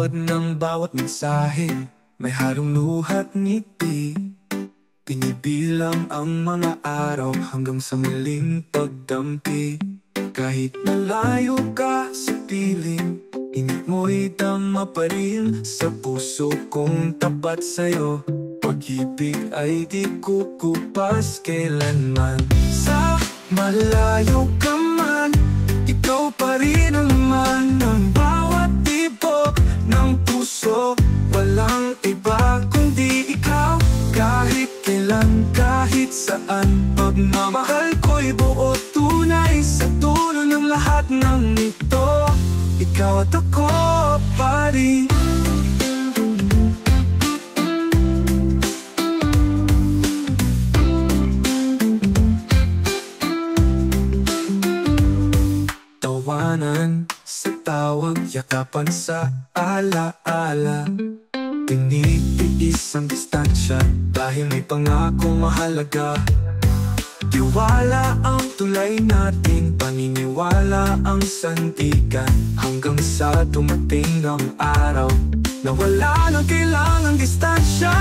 tawad ng bawat mensahe, may halong luha't ngiti. Binibilang ang mga araw hanggang sa muling pagdampi. Kahit malayo ka sa piling, init mo'y tama pa rin sa puso kong tapat sa'yo. Pag-ibig ay di kukupas kailanman. Sa malayo ka man, ikaw pa rin ang laman ng bawat tibok ng puso. Walang iba kundi ikaw, kahit kailan, kahit saan. Pagmamahal ko'y buo tunay sa dulo ng lahat ng ito. Ikaw at ako pa rin. Tawanan sa tawag, yakapan sa alaala. Tinitiis ang distansya dahil may pangakong mahalaga. Tiwala ang tulay natin, paniniwala ang sandigan. Hanggang sa dumating ang araw na wala nang kailangang distansya.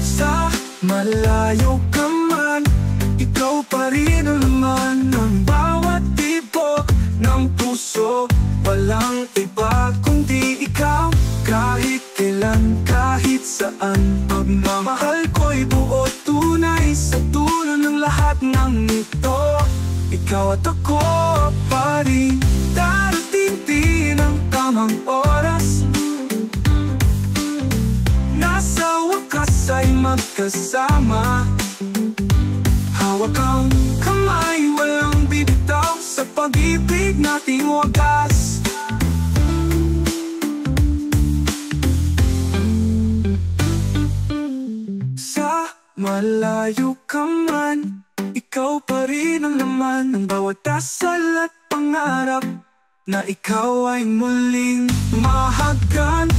Sa malayo ka man, ikaw pa rin ang laman ng bawat tibok ng puso. Walang iba kundi ikaw, kahit kailan, kahit saan. Pagmamahal ko'y buo tunay sa dulo ng lahat ng ito. Ikaw at ako pa rin. Darating din ang tamang oras, nasa wakas ay magkasama. Hawak ang kamay, walang bibitaw sa pag-ibig nating wagas. Sa malayo ka man, ikaw pa rin ang laman ng bawat dasal at pangarap. Na ikaw ay muling mahagan.